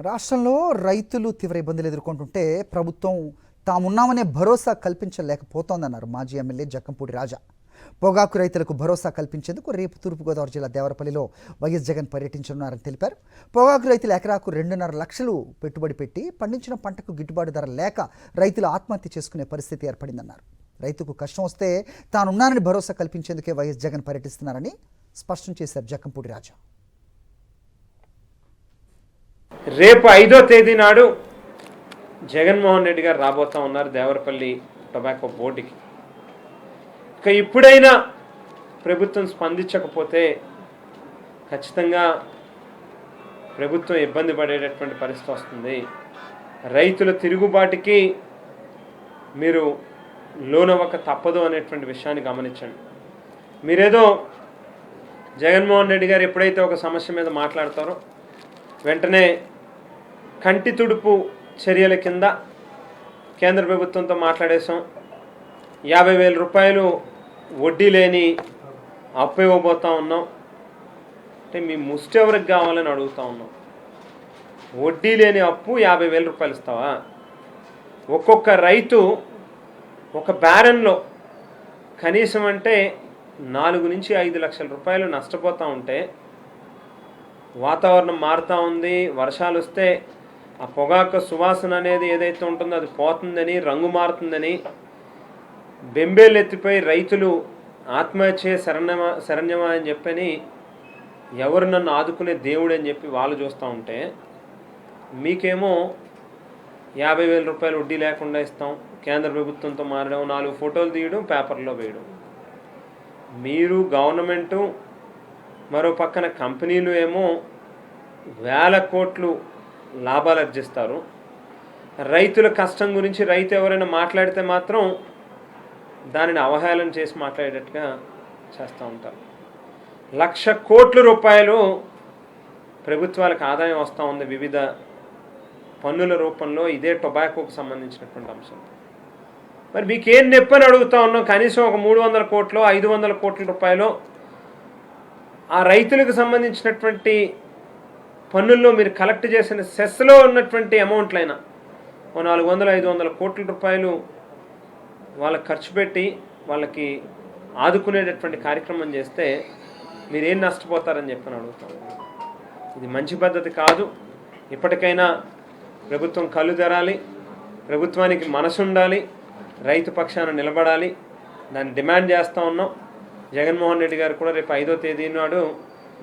రాష్ట్రంలో రైతులు తీవ్ర ఇబ్బందులు ఎదుర్కొంటుంటే ప్రభుత్వం తామున్నామనే భరోసా కల్పించలేకపోతోందన్నారు మాజీ ఎమ్మెల్యే జక్కంపూడి రాజా. పొగాకు రైతులకు భరోసా కల్పించేందుకు రేపు తూర్పుగోదావరి జిల్లా దేవరపల్లిలో వైఎస్ జగన్ పర్యటించనున్నారని తెలిపారు. పొగాకు రైతులు ఎకరాకు 2.5 లక్షలు పెట్టుబడి పెట్టి పండించిన పంటకు గిట్టుబాటు ధర లేక రైతులు ఆత్మహత్య చేసుకునే పరిస్థితి ఏర్పడిందన్నారు. రైతుకు కష్టం వస్తే తానున్నానని భరోసా కల్పించేందుకే వైఎస్ జగన్ పర్యటిస్తున్నారని స్పష్టం చేశారు జక్కంపూడి రాజా. రేపు 5వ తేదీ నాడు జగన్మోహన్ రెడ్డి గారు రాబోతా ఉన్నారు దేవరపల్లి టొబాకో బోర్డుకి. ఇక ఇప్పుడైనా ప్రభుత్వం స్పందించకపోతే ఖచ్చితంగా ప్రభుత్వం ఇబ్బంది పడేటటువంటి పరిస్థితి వస్తుంది. రైతుల తిరుగుబాటుకి మీరు లోనవ్వక తప్పదు అనేటువంటి విషయాన్ని గమనించండి. మీరేదో జగన్మోహన్ రెడ్డి గారు ఎప్పుడైతే ఒక సమస్య మీద మాట్లాడతారో వెంటనే కంటి తుడుపు చర్యల కింద కేంద్ర ప్రభుత్వంతో మాట్లాడేశాం, 50,000 రూపాయలు వడ్డీ లేని అప్పు ఇవ్వబోతా ఉన్నాం అంటే మీ ముష్టి ఎవరికి కావాలని అడుగుతా ఉన్నాం. వడ్డీ లేని అప్పు 50,000 రూపాయలు ఇస్తావా? ఒక్కొక్క రైతు ఒక బ్యారెన్లో కనీసం అంటే 4 నుంచి 5 లక్షల రూపాయలు నష్టపోతూ ఉంటే, వాతావరణం మారుతూ ఉంది, వర్షాలు వస్తే ఆ పొగాకు సువాసన అనేది ఏదైతే ఉంటుందో అది పోతుందని, రంగు మారుతుందని బెంబేలు ఎత్తిపోయి రైతులు ఆత్మహత్య శరణ్యమా అని చెప్పని ఎవరు నన్ను ఆదుకునే దేవుడు అని చెప్పి వాళ్ళు చూస్తూ ఉంటే, మీకేమో 50,000 రూపాయలు వడ్డీ లేకుండా ఇస్తాం, కేంద్ర ప్రభుత్వంతో మారడం, 4 ఫోటోలు తీయడం, పేపర్లో వేయడం. మీరు గవర్నమెంటు మరో పక్కన కంపెనీలు ఏమో వేల కోట్లు లాభాలు ఆర్జిస్తారు. రైతుల కష్టం గురించి రైతు ఎవరైనా మాట్లాడితే మాత్రం దానిని అవహేళన చేసి మాట్లాడేటట్టుగా చేస్తూ ఉంటారు. 1,00,000 కోట్ల రూపాయలు ప్రభుత్వాలకు ఆదాయం వస్తూ ఉంది వివిధ పన్నుల రూపంలో, ఇదే టొబాకోకు సంబంధించినటువంటి అంశం. మరి మీకేం నొప్పని అడుగుతా ఉన్నాం. కనీసం ఒక 300 కోట్లు 500 కోట్ల రూపాయలు ఆ రైతులకు సంబంధించినటువంటి పన్నుల్లో మీరు కలెక్ట్ చేసిన సెస్లో ఉన్నటువంటి అమౌంట్లైనా ఓ 400-500 కోట్ల రూపాయలు వాళ్ళకి ఖర్చు పెట్టి వాళ్ళకి ఆదుకునేటటువంటి కార్యక్రమం చేస్తే మీరేం నష్టపోతారని చెప్పని అడుగుతాం. ఇది మంచి పద్ధతి కాదు. ఇప్పటికైనా ప్రభుత్వం కళ్ళు తెరాలి, ప్రభుత్వానికి మనసు ఉండాలి, రైతు పక్షాన నిలబడాలి. దాన్ని డిమాండ్ చేస్తూ ఉన్నాం. జగన్మోహన్ రెడ్డి గారు కూడా రేపు 5వ తేదీ నాడు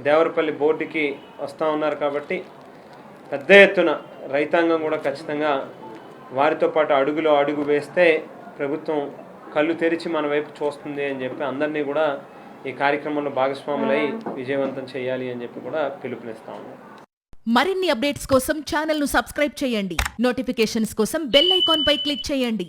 దేవరపల్లి బోర్డుకి వస్తూ ఉన్నారు కాబట్టి పెద్ద ఎత్తున రైతాంగం కూడా ఖచ్చితంగా వారితో పాటు అడుగులో అడుగు వేస్తే ప్రభుత్వం కళ్ళు తెరిచి మన వైపు చూస్తుంది అని చెప్పి అందరినీ కూడా ఈ కార్యక్రమంలో భాగస్వాములై విజయవంతం చేయాలి అని చెప్పి కూడా పిలుపునిస్తా ఉన్నాం. మరిన్ని అప్డేట్స్ కోసం ఛానల్ను సబ్స్క్రైబ్ చేయండి. నోటిఫికేషన్స్ కోసం బెల్ ఐకాన్ పై క్లిక్ చేయండి.